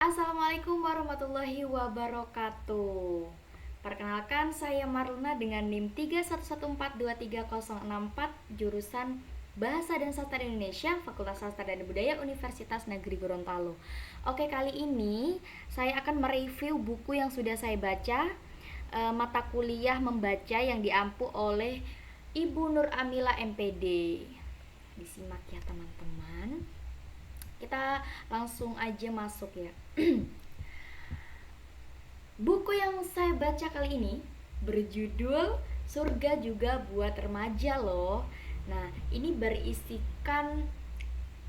Assalamualaikum warahmatullahi wabarakatuh. Perkenalkan, saya Marluna dengan NIM 311423064, jurusan Bahasa dan Sastra Indonesia, Fakultas Sastra dan Budaya Universitas Negeri Gorontalo. Oke, kali ini saya akan mereview buku yang sudah saya baca, mata kuliah membaca yang diampu oleh Ibu Nur Amila MPD. Disimak ya teman-teman. Kita langsung aja masuk ya. Buku yang saya baca kali ini berjudul Surga Juga Buat Remaja loh. Nah, ini berisikan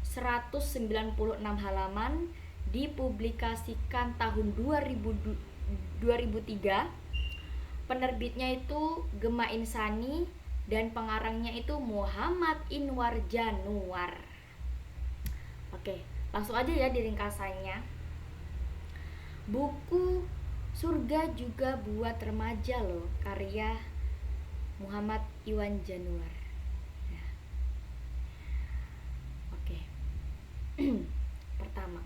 196 halaman, dipublikasikan tahun 2003. Penerbitnya itu Gema Insani dan pengarangnya itu Muhammad Inwar Januar. Oke, langsung aja ya di ringkasannya. Buku Surga Juga Buat Remaja loh, karya Muhammad Iwan Januar. Nah, oke. Pertama,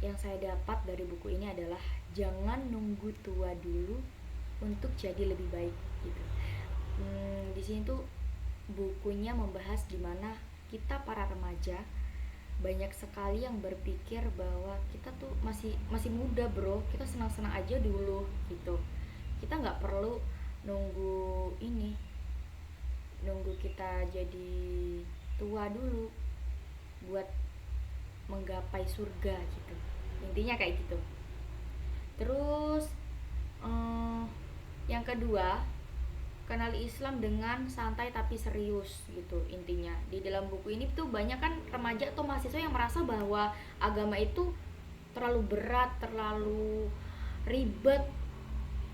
yang saya dapat dari buku ini adalah jangan nunggu tua dulu untuk jadi lebih baik gitu. Di sini tuh bukunya membahas gimana kita para remaja banyak sekali yang berpikir bahwa kita tuh masih muda bro, kita senang-senang aja dulu gitu. Kita nggak perlu nunggu kita jadi tua dulu buat menggapai surga gitu, intinya kayak gitu. Terus yang kedua, kenali Islam dengan santai tapi serius gitu. Intinya di dalam buku ini tuh banyak kan remaja atau mahasiswa yang merasa bahwa agama itu terlalu berat, terlalu ribet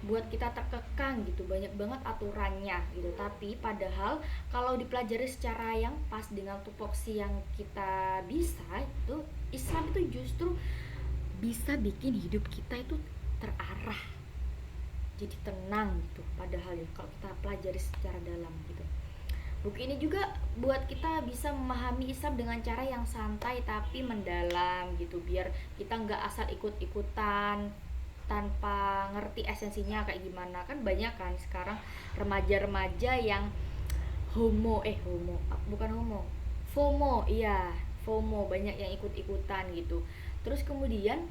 buat kita terkekang gitu, banyak banget aturannya gitu. Tapi padahal kalau dipelajari secara yang pas dengan tupoksi yang kita bisa, itu Islam itu justru bisa bikin hidup kita itu terarah, jadi tenang gitu. Padahal ya kalau kita pelajari secara dalam gitu, buku ini juga buat kita bisa memahami Islam dengan cara yang santai tapi mendalam gitu, biar kita nggak asal ikut-ikutan tanpa ngerti esensinya kayak gimana. Kan banyak kan sekarang remaja-remaja yang bukan homo, FOMO, iya, FOMO, banyak yang ikut-ikutan gitu. Terus kemudian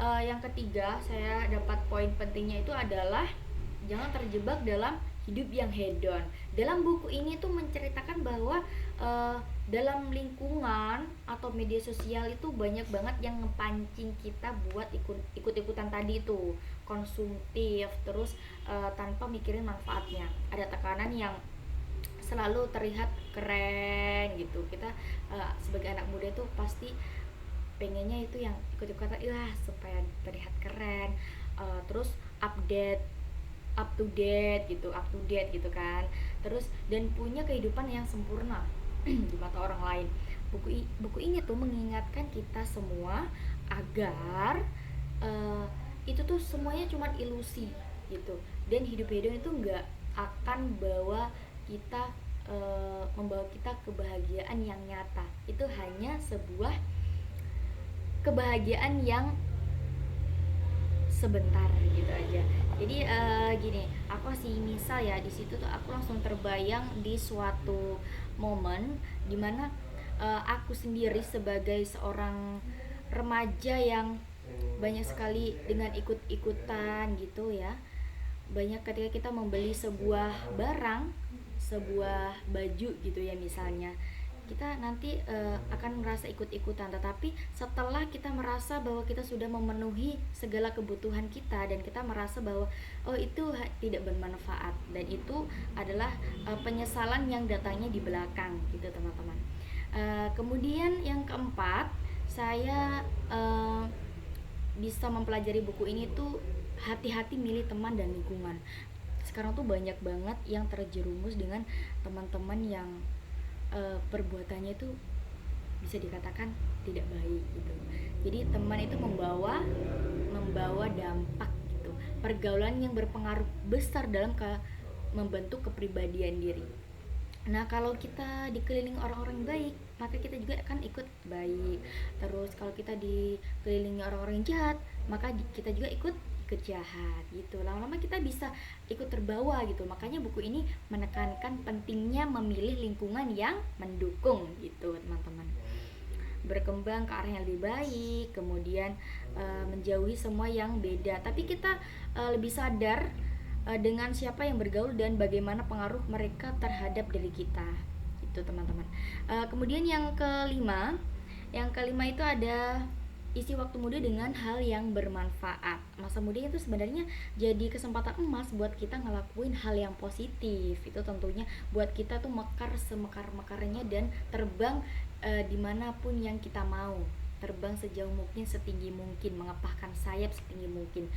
yang ketiga, saya dapat poin pentingnya itu adalah jangan terjebak dalam hidup yang hedon. Dalam buku ini tuh menceritakan bahwa dalam lingkungan atau media sosial itu banyak banget yang ngepancing kita buat ikut-ikutan tadi itu, konsumtif, terus tanpa mikirin manfaatnya. Ada tekanan yang selalu terlihat keren gitu. Kita sebagai anak muda tuh pasti pengennya itu yang ikut-ikutan supaya terlihat keren, terus up to date gitu kan. Terus dan punya kehidupan yang sempurna di mata orang lain. Buku ini tuh mengingatkan kita semua agar itu tuh semuanya cuma ilusi gitu, dan hidup hedon itu nggak akan membawa kita kebahagiaan yang nyata. Itu hanya sebuah kebahagiaan yang sebentar gitu aja. Jadi gini, aku kasih misal ya, di situ tuh aku langsung terbayang di suatu momen dimana aku sendiri sebagai seorang remaja yang banyak sekali dengan ikut-ikutan gitu ya. Banyak ketika kita membeli sebuah barang, sebuah baju gitu ya misalnya, kita nanti akan merasa ikut-ikutan, tetapi setelah kita merasa bahwa kita sudah memenuhi segala kebutuhan kita dan kita merasa bahwa itu tidak bermanfaat, dan itu adalah penyesalan yang datangnya di belakang gitu teman-teman. Kemudian yang keempat, saya bisa mempelajari buku ini tuh hati-hati milih teman dan lingkungan. Sekarang tuh banyak banget yang terjerumus dengan teman-teman yang perbuatannya itu bisa dikatakan tidak baik gitu. Jadi teman itu membawa dampak gitu, pergaulan yang berpengaruh besar dalam membentuk kepribadian diri. Nah, kalau kita dikelilingi orang-orang baik, maka kita juga akan ikut baik. Terus kalau kita dikelilingi orang-orang jahat, maka kita juga ikut jahat gitu. Lama-lama kita bisa ikut terbawa gitu. Makanya buku ini menekankan pentingnya memilih lingkungan yang mendukung gitu, teman-teman. Berkembang ke arah yang lebih baik, kemudian menjauhi semua yang beda. Tapi kita lebih sadar dengan siapa yang bergaul dan bagaimana pengaruh mereka terhadap diri kita. Itu teman-teman. Kemudian yang kelima itu ada isi waktu muda dengan hal yang bermanfaat. Masa muda itu sebenarnya jadi kesempatan emas buat kita ngelakuin hal yang positif. Itu tentunya buat kita tuh mekar semekar-mekarnya dan terbang dimanapun yang kita mau, terbang sejauh mungkin, setinggi mungkin, mengepakkan sayap setinggi mungkin.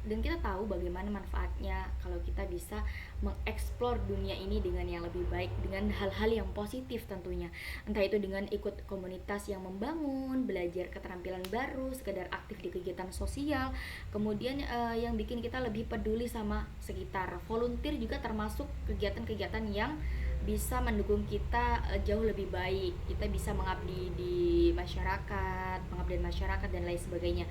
Dan kita tahu bagaimana manfaatnya kalau kita bisa mengeksplor dunia ini dengan yang lebih baik, dengan hal-hal yang positif tentunya. Entah itu dengan ikut komunitas yang membangun, belajar keterampilan baru, sekedar aktif di kegiatan sosial, kemudian yang bikin kita lebih peduli sama sekitar. Volunteer juga termasuk kegiatan-kegiatan yang bisa mendukung kita jauh lebih baik. Kita bisa mengabdi di masyarakat, pengabdian masyarakat dan lain sebagainya.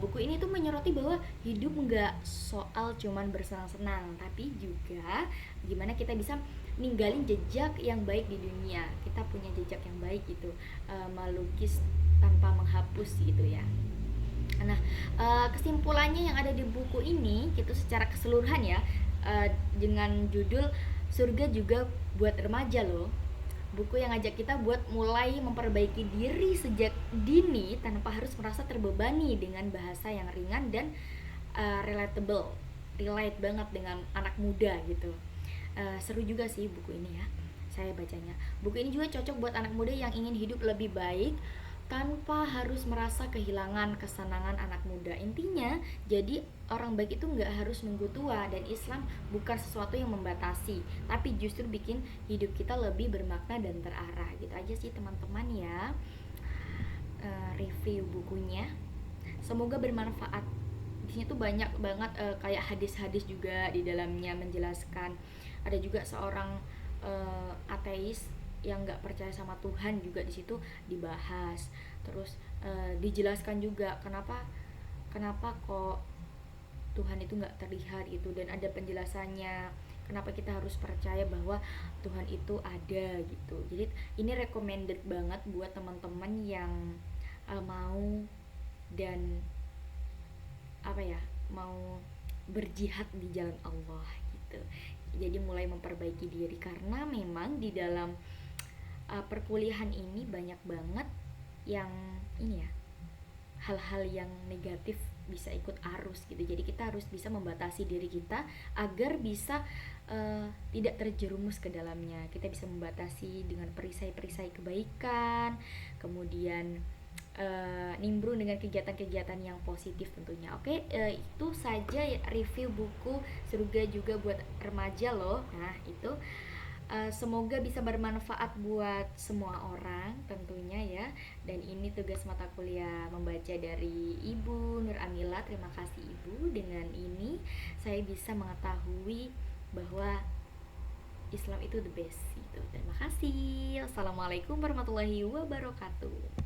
Buku ini tuh menyoroti bahwa hidup nggak soal cuman bersenang-senang, tapi juga gimana kita bisa ninggalin jejak yang baik di dunia. Kita punya jejak yang baik gitu, melukis tanpa menghapus gitu ya. Nah, kesimpulannya yang ada di buku ini gitu secara keseluruhan ya, dengan judul Surga Juga Buat Remaja loh. Buku yang ngajak kita buat mulai memperbaiki diri sejak dini tanpa harus merasa terbebani, dengan bahasa yang ringan dan relatable, relate banget dengan anak muda gitu. Seru juga sih buku ini ya, saya bacanya. Buku ini juga cocok buat anak muda yang ingin hidup lebih baik tanpa harus merasa kehilangan kesenangan anak muda. Intinya, jadi orang baik itu nggak harus nunggu tua, dan Islam bukan sesuatu yang membatasi, tapi justru bikin hidup kita lebih bermakna dan terarah. Gitu aja sih teman-teman ya, review bukunya. Semoga bermanfaat. Di sini tuh banyak banget kayak hadis-hadis juga di dalamnya menjelaskan. Ada juga seorang ateis yang nggak percaya sama Tuhan juga di situ dibahas. Terus dijelaskan juga kenapa kenapa kok Tuhan itu nggak terlihat gitu, dan ada penjelasannya kenapa kita harus percaya bahwa Tuhan itu ada gitu. Jadi ini recommended banget buat teman-teman yang mau dan apa ya, mau berjihad di jalan Allah gitu. Jadi mulai memperbaiki diri, karena memang di dalam perkuliahan ini banyak banget yang ini ya, hal-hal yang negatif bisa ikut arus gitu. Jadi kita harus bisa membatasi diri kita agar bisa tidak terjerumus ke dalamnya. Kita bisa membatasi dengan perisai-perisai kebaikan, kemudian nimbrung dengan kegiatan-kegiatan yang positif tentunya. Oke, itu saja review buku Surga Juga Buat Remaja loh. Nah, itu semoga bisa bermanfaat buat semua orang tentunya ya. Dan ini tugas mata kuliah membaca dari Ibu Nur Amila. Terima kasih Ibu. Dengan ini saya bisa mengetahui bahwa Islam itu the best gitu. Terima kasih. Assalamualaikum warahmatullahi wabarakatuh.